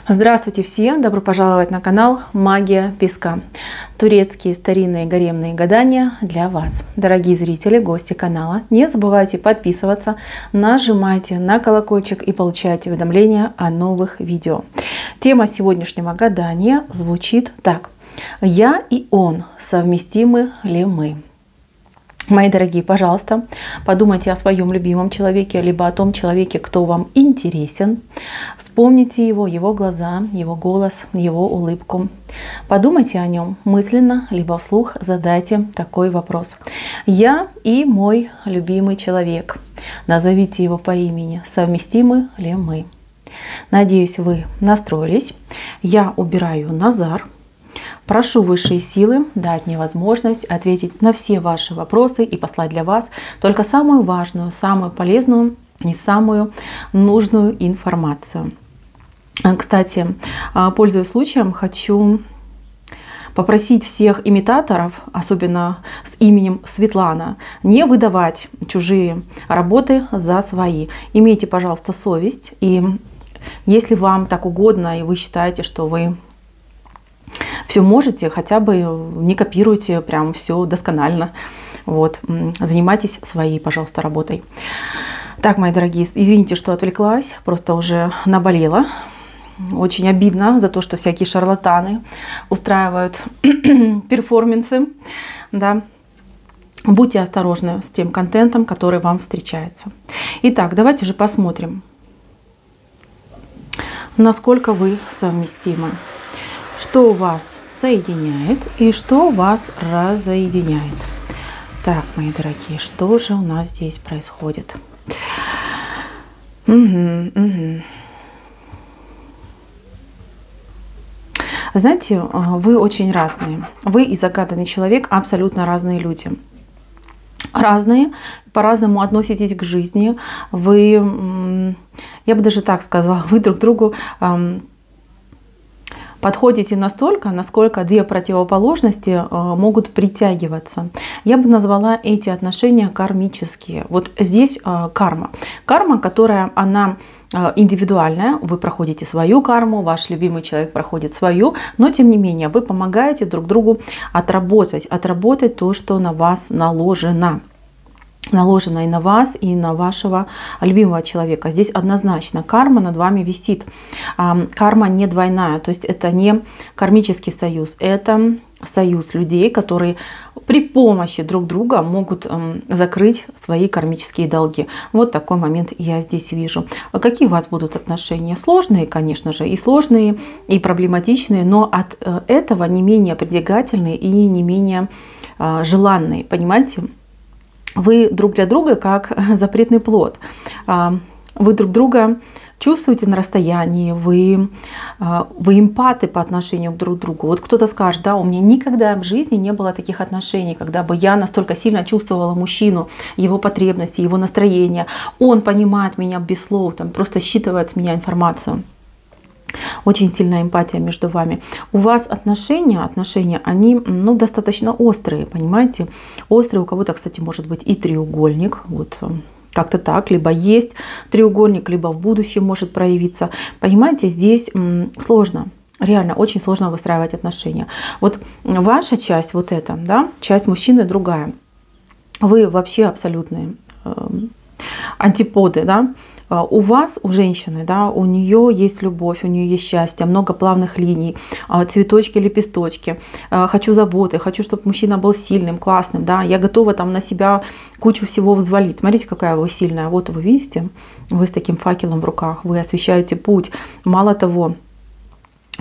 Здравствуйте всем! Добро пожаловать на канал Магия Песка. Турецкие старинные гаремные гадания для вас. Дорогие зрители, гости канала, не забывайте подписываться, нажимайте на колокольчик и получайте уведомления о новых видео. Тема сегодняшнего гадания звучит так. Я и он, совместимы ли мы? Мои дорогие, пожалуйста, подумайте о своем любимом человеке, либо о том человеке, кто вам интересен. Вспомните его, его глаза, его голос, его улыбку. Подумайте о нем мысленно, либо вслух задайте такой вопрос. Я и мой любимый человек. Назовите его по имени. Совместимы ли мы? Надеюсь, вы настроились. Я убираю Назар. Прошу высшие силы дать мне возможность ответить на все ваши вопросы и послать для вас только самую важную, самую полезную и самую нужную информацию. Кстати, пользуясь случаем, хочу попросить всех имитаторов, особенно с именем Светлана, не выдавать чужие работы за свои. Имейте, пожалуйста, совесть. И если вам так угодно, и вы считаете, что вы все можете, хотя бы не копируйте прям все досконально. Вот. Занимайтесь своей, пожалуйста, работой. Так, мои дорогие, извините, что отвлеклась, просто уже наболела. Очень обидно за то, что всякие шарлатаны устраивают перформансы. Да. Будьте осторожны с тем контентом, который вам встречается. Итак, давайте же посмотрим, насколько вы совместимы. Что вас соединяет и что вас разоединяет. Так, мои дорогие, что же у нас здесь происходит? Знаете, вы очень разные. Вы и загаданный человек абсолютно разные люди. Разные, по-разному относитесь к жизни. Вы, я бы даже так сказала, вы друг другу подходите настолько, насколько две противоположности могут притягиваться. Я бы назвала эти отношения кармические. Вот здесь карма. Карма, которая она индивидуальная. Вы проходите свою карму, ваш любимый человек проходит свою, но тем не менее вы помогаете друг другу отработать то, что на вас наложено. Наложено и на вас, и на вашего любимого человека. Здесь однозначно карма над вами висит. Карма не двойная, то есть это не кармический союз, это союз людей, которые при помощи друг друга могут закрыть свои кармические долги. Вот такой момент я здесь вижу. Какие у вас будут отношения? Сложные, конечно же, и сложные, и проблематичные, но от этого не менее притягательные и не менее желанные, понимаете? Вы друг для друга как запретный плод. Вы друг друга чувствуете на расстоянии, вы эмпаты по отношению друг к другу. Вот кто-то скажет, да, у меня никогда в жизни не было таких отношений, когда бы я настолько сильно чувствовала мужчину, его потребности, его настроение. Он понимает меня без слов, там, просто считывает с меня информацию. Очень сильная эмпатия между вами. У вас отношения, они достаточно острые, понимаете? Острые, у кого-то, кстати, может быть и треугольник, вот как-то так, либо есть треугольник, либо в будущем может проявиться. Понимаете, здесь сложно, реально очень сложно выстраивать отношения. Вот ваша часть, вот эта, да, часть мужчины другая. Вы вообще абсолютные антиподы, да. У вас, у женщины, да, у нее есть любовь, у нее есть счастье, много плавных линий, цветочки, лепесточки. Хочу заботы, хочу, чтобы мужчина был сильным, классным, да, я готова там на себя кучу всего взвалить. Смотрите, какая вы сильная. Вот вы видите, вы с таким факелом в руках, вы освещаете путь. Мало того,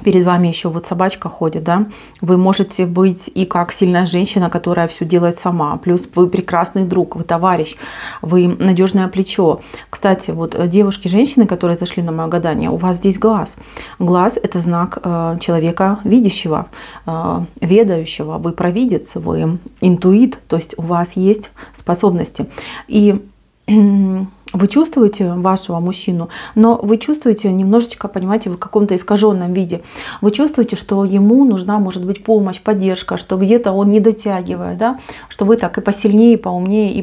перед вами еще вот собачка ходит, да, вы можете быть и как сильная женщина, которая все делает сама, плюс вы прекрасный друг, вы товарищ, вы надежное плечо. Кстати, вот девушки, женщины, которые зашли на мое гадание, у вас здесь глаз. Глаз — это знак человека видящего, ведающего, вы провидец, вы интуит, то есть у вас есть способности. И вы чувствуете вашего мужчину, но вы чувствуете немножечко, понимаете, в каком-то искаженном виде. Вы чувствуете, что ему нужна, может быть, помощь, поддержка, что где-то он не дотягивает, да? Что вы так и посильнее, и поумнее, и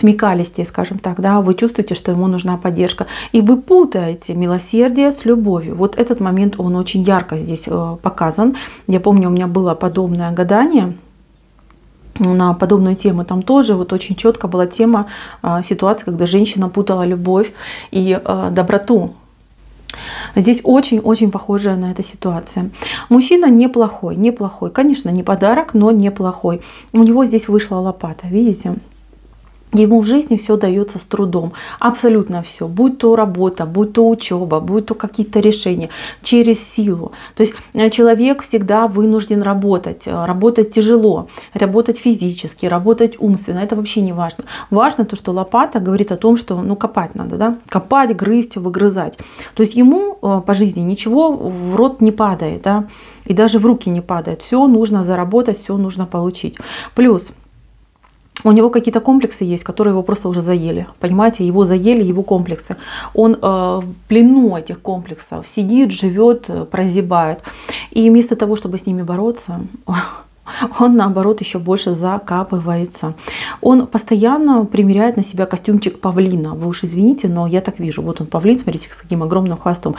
смекалистее, скажем так, да, вы чувствуете, что ему нужна поддержка, и вы путаете милосердие с любовью. Вот этот момент, он очень ярко здесь показан. Я помню, у меня было подобное гадание на подобную тему. Там тоже вот очень четко была тема, ситуация, когда женщина путала любовь и доброту. Здесь очень-очень похожая на эту ситуацию. Мужчина неплохой, неплохой. Конечно, не подарок, но неплохой. У него здесь вышла лопата, видите? Ему в жизни все дается с трудом, абсолютно все, будь то работа, будь то учеба, будь то какие-то решения, через силу. То есть человек всегда вынужден работать, работать тяжело, работать физически, работать умственно, это вообще не важно. Важно то, что лопата говорит о том, что ну, копать надо, да? Копать, грызть, выгрызать. То есть ему по жизни ничего в рот не падает, да? И даже в руки не падает. Все нужно заработать, все нужно получить. Плюс у него какие-то комплексы есть, которые его просто уже заели. Понимаете, его заели, его комплексы. Он в плену этих комплексов сидит, живет, прозябает. И вместо того, чтобы с ними бороться, он наоборот еще больше закапывается. Он постоянно примеряет на себя костюмчик павлина. Вы уж извините, но я так вижу. Вот он павлин, смотрите, с каким огромным хвостом.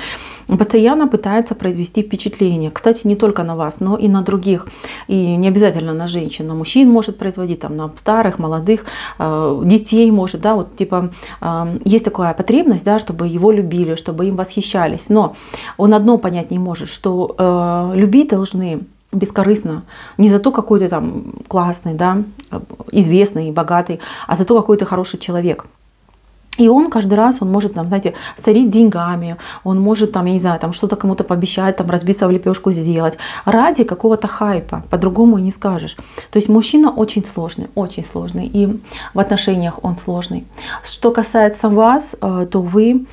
Он постоянно пытается произвести впечатление. Кстати, не только на вас, но и на других. И не обязательно на женщин. На мужчин может производить, там, на старых, молодых, детей может. Да, вот, типа, есть такая потребность, да, чтобы его любили, чтобы им восхищались. Но он одно понять не может, что любить должны бескорыстно, не за то, какой ты там классный, да, известный, богатый, а за то, какой ты хороший человек. И он каждый раз, он может, там, знаете, сорить деньгами, он может, там, я не знаю, там что-то кому-то пообещать, там, разбиться в лепешку сделать ради какого-то хайпа, по-другому и не скажешь. То есть мужчина очень сложный, и в отношениях он сложный. Что касается вас, то вы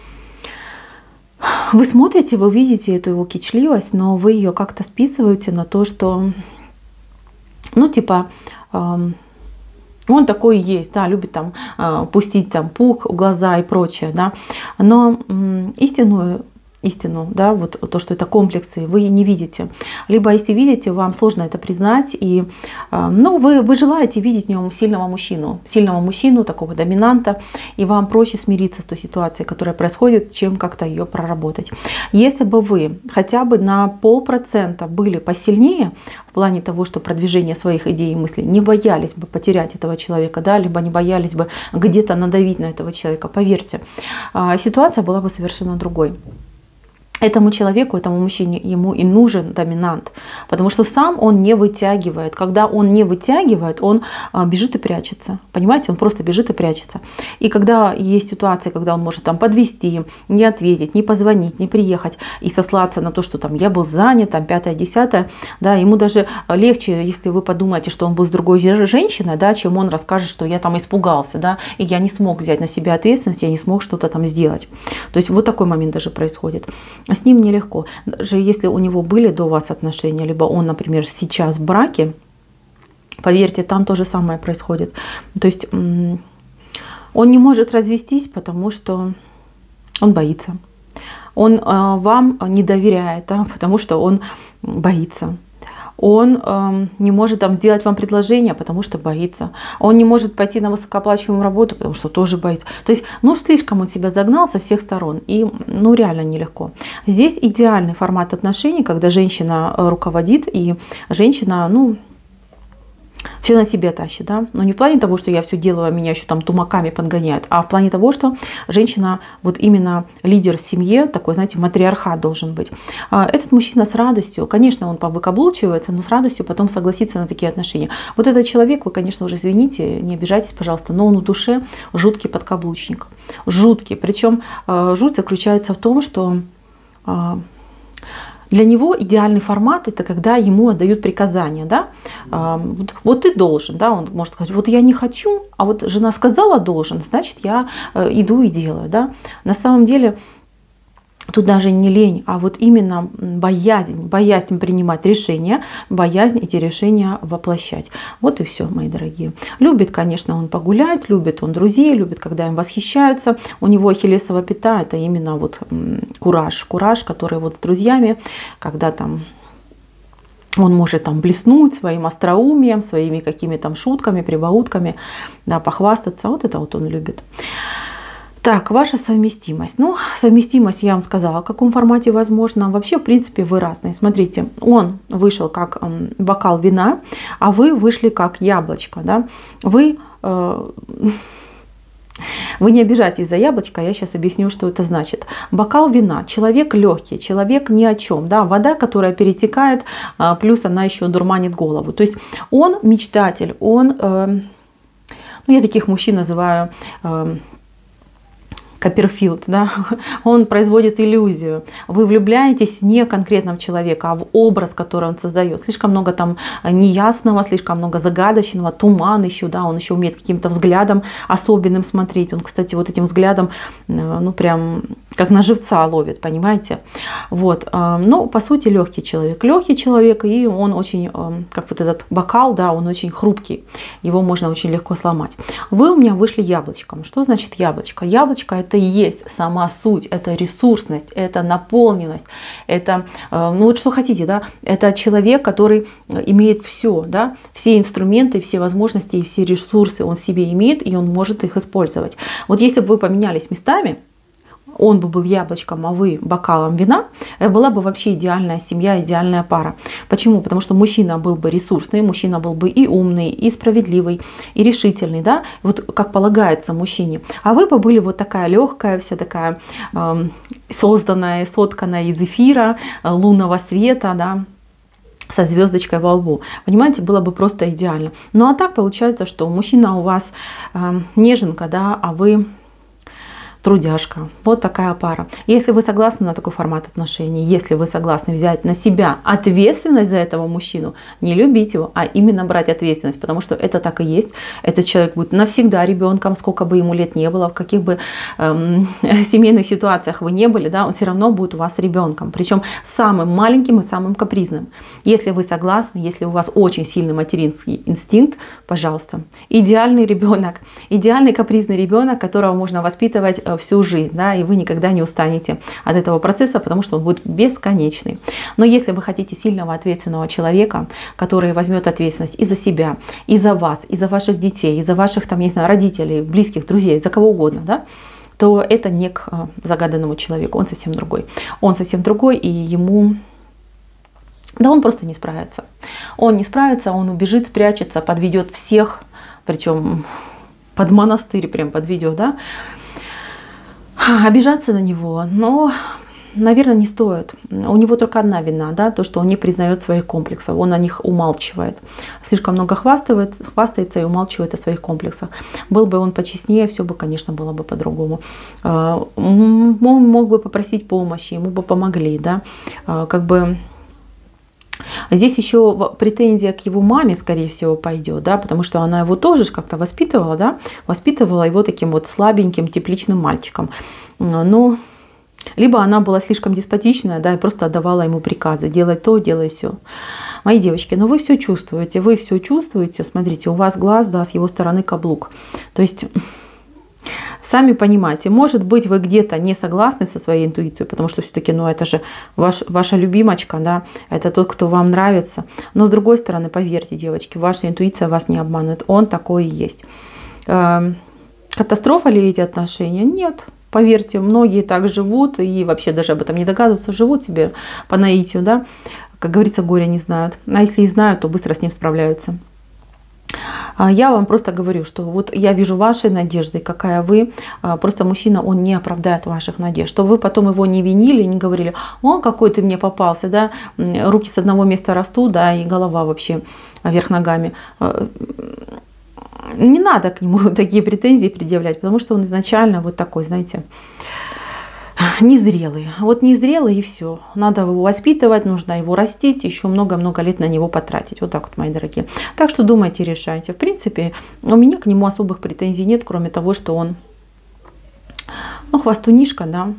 смотрите, вы видите эту его кичливость, но вы ее как-то списываете на то, что, ну, типа, он такой есть, да, любит там пустить там пух в глаза и прочее, да, но истину, да, вот то, что это комплексы, вы не видите. Либо если видите, вам сложно это признать, и ну, вы желаете видеть в нем сильного мужчину, такого доминанта, и вам проще смириться с той ситуацией, которая происходит, чем как-то ее проработать. Если бы вы хотя бы на 0,5% были посильнее в плане того, что продвижение своих идей и мыслей, не боялись бы потерять этого человека, да, либо не боялись бы где-то надавить на этого человека, поверьте, ситуация была бы совершенно другой. Этому человеку, этому мужчине, ему и нужен доминант, потому что сам он не вытягивает. Когда он не вытягивает, он бежит и прячется. Понимаете, он просто бежит и прячется. И когда есть ситуация, когда он может там подвести, не ответить, не позвонить, не приехать и сослаться на то, что там я был занят, там 5-10, да, ему даже легче, если вы подумаете, что он был с другой женщиной, да, чем он расскажет, что я там испугался, да, и я не смог взять на себя ответственность, я не смог что-то там сделать. То есть вот такой момент даже происходит. С ним нелегко. Даже если у него были до вас отношения, либо он, например, сейчас в браке, поверьте, там то же самое происходит. То есть он не может развестись, потому что он боится. Он вам не доверяет, да, потому что он боится. Он не может там сделать вам предложение, потому что боится. Он не может пойти на высокооплачиваемую работу, потому что тоже боится. То есть, ну, слишком он себя загнал со всех сторон. И, ну, реально нелегко. Здесь идеальный формат отношений, когда женщина руководит, и женщина, ну, все на себе тащит, да, но не в плане того, что я все делаю, а меня еще там тумаками подгоняют, а в плане того, что женщина, вот именно лидер в семье, такой, знаете, матриархат должен быть. Этот мужчина с радостью, конечно, он повыкаблучивается, но с радостью потом согласится на такие отношения. Вот этот человек, вы, конечно, уже извините, не обижайтесь, пожалуйста, но он в душе жуткий подкаблучник, жуткий, причем жуть заключается в том, что для него идеальный формат — это когда ему отдают приказания, да? Вот ты должен, да? Он может сказать, вот я не хочу, а вот жена сказала должен, значит я иду и делаю, да? На самом деле тут даже не лень, а вот именно боязнь принимать решения, боязнь эти решения воплощать. Вот и все, мои дорогие. Любит, конечно, он погулять, любит он друзей, любит, когда им восхищаются. У него ахиллесова пята — это именно вот кураж, который вот с друзьями, когда там Он может там блеснуть своим остроумием, своими какими-то там шутками, прибаутками, да, похвастаться. Вот это вот он любит. Так, ваша совместимость. Ну, совместимость я вам сказала, в каком формате возможно. Вообще, в принципе, вы разные. Смотрите, он вышел как бокал вина, а вы вышли как яблочко. Да? Вы не обижайтесь за яблочко, я сейчас объясню, что это значит. Бокал вина, человек легкий, человек ни о чем. Да? Вода, которая перетекает, плюс она еще дурманит голову. То есть он мечтатель, он, ну, я таких мужчин называю... Копперфильд, да, он производит иллюзию. Вы влюбляетесь не в конкретного человека, а в образ, который он создает. Слишком много там неясного, слишком много загадочного, туман еще, да, он еще умеет каким-то взглядом особенным смотреть. Он, кстати, вот этим взглядом, ну, прям как на живца ловит, понимаете? Вот, но по сути легкий человек, и он очень, как вот этот бокал, да, он очень хрупкий, его можно очень легко сломать. Вы у меня вышли яблочком. Что значит яблочко? Яблочко — это и есть сама суть, это ресурсность, это наполненность, это, ну вот что хотите, да, это человек, который имеет все, да, все инструменты, все возможности и все ресурсы он в себе имеет, и он может их использовать. Вот если бы вы поменялись местами, он бы был яблочком, а вы бокалом вина, была бы вообще идеальная семья, идеальная пара. Почему? Потому что мужчина был бы ресурсный, мужчина был бы и умный, и справедливый, и решительный, да, вот как полагается мужчине. А вы бы были вот такая легкая, вся такая созданная, сотканная из эфира, лунного света, да, со звездочкой во лбу. Понимаете, было бы просто идеально. Ну а так получается, что мужчина у вас неженка, да, а вы трудяжка. Вот такая пара. Если вы согласны на такой формат отношений, если вы согласны взять на себя ответственность за этого мужчину, не любить его, а именно брать ответственность, потому что это так и есть. Этот человек будет навсегда ребенком, сколько бы ему лет не было, в каких бы семейных ситуациях вы не были, да, он все равно будет у вас ребенком, причем самым маленьким и самым капризным. Если вы согласны, если у вас очень сильный материнский инстинкт, пожалуйста, идеальный ребенок, идеальный капризный ребенок, которого можно воспитывать всю жизнь, да, и вы никогда не устанете от этого процесса, потому что он будет бесконечный. Но если вы хотите сильного, ответственного человека, который возьмет ответственность и за себя, и за вас, и за ваших детей, и за ваших, там, не знаю, родителей, близких, друзей, за кого угодно, да, то это не к загаданному человеку, он совсем другой. Он совсем другой, и ему... Да он просто не справится. Он не справится, он убежит, спрячется, подведет всех, причем под монастырь прям подведет, да. Обижаться на него, но, наверное, не стоит. У него только одна вина, да, то, что он не признает своих комплексов, он о них умалчивает. Слишком много хвастается и умалчивает о своих комплексах. Был бы он почестнее, все бы, конечно, было бы по-другому. Он мог бы попросить помощи, ему бы помогли, да, как бы... Здесь еще претензия к его маме, скорее всего, пойдет, да, потому что она его тоже как-то воспитывала, да, воспитывала его таким вот слабеньким, тепличным мальчиком. Но либо она была слишком деспотичная, да, и просто отдавала ему приказы, делай то, делай все. Мои девочки, но вы все чувствуете, смотрите, у вас глаз, да, с его стороны каблук. То есть... Сами понимаете, может быть, вы где-то не согласны со своей интуицией, потому что все-таки, ну, это же ваша любимочка, да, это тот, кто вам нравится. Но с другой стороны, поверьте, девочки, ваша интуиция вас не обманывает, он такой и есть. Катастрофа ли эти отношения? Нет. Поверьте, многие так живут и вообще даже об этом не догадываются, живут себе по наитию, да, как говорится, горя не знают. А если и знают, то быстро с ним справляются. Я вам просто говорю, что вот я вижу ваши надежды, какая вы. Просто мужчина, он не оправдает ваших надежд. Чтобы вы потом его не винили, не говорили, о, какой ты мне попался, да, руки с одного места растут, да, и голова вообще вверх ногами. Не надо к нему такие претензии предъявлять, потому что он изначально вот такой, знаете, незрелый. Вот незрелый и все. Надо его воспитывать, нужно его растить, еще много-много лет на него потратить. Вот так вот, мои дорогие. Так что думайте, решайте. В принципе, у меня к нему особых претензий нет, кроме того, что он, ну, хвастунишка, да,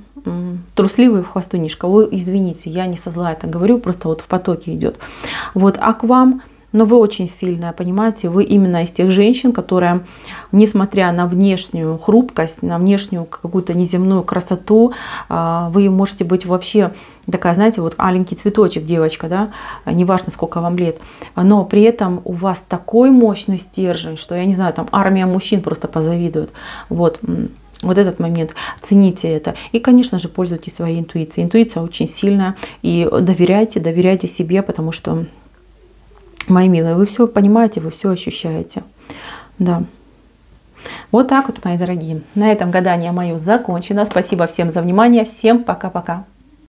трусливый хвастунишка. Вы извините, я не со зла это говорю, просто вот в потоке идет. Вот, а к вам Но вы очень сильная, понимаете, вы именно из тех женщин, которые, несмотря на внешнюю хрупкость, на внешнюю какую-то неземную красоту, вы можете быть вообще такая, знаете, вот аленький цветочек, девочка, да, неважно, сколько вам лет, но при этом у вас такой мощный стержень, что, я не знаю, там армия мужчин просто позавидует. Вот. Вот этот момент, цените это. И, конечно же, пользуйтесь своей интуицией. Интуиция очень сильная. И доверяйте себе, потому что, мои милые, вы все понимаете, вы все ощущаете. Да. Вот так вот, мои дорогие. На этом гадание мое закончено. Спасибо всем за внимание. Всем пока-пока.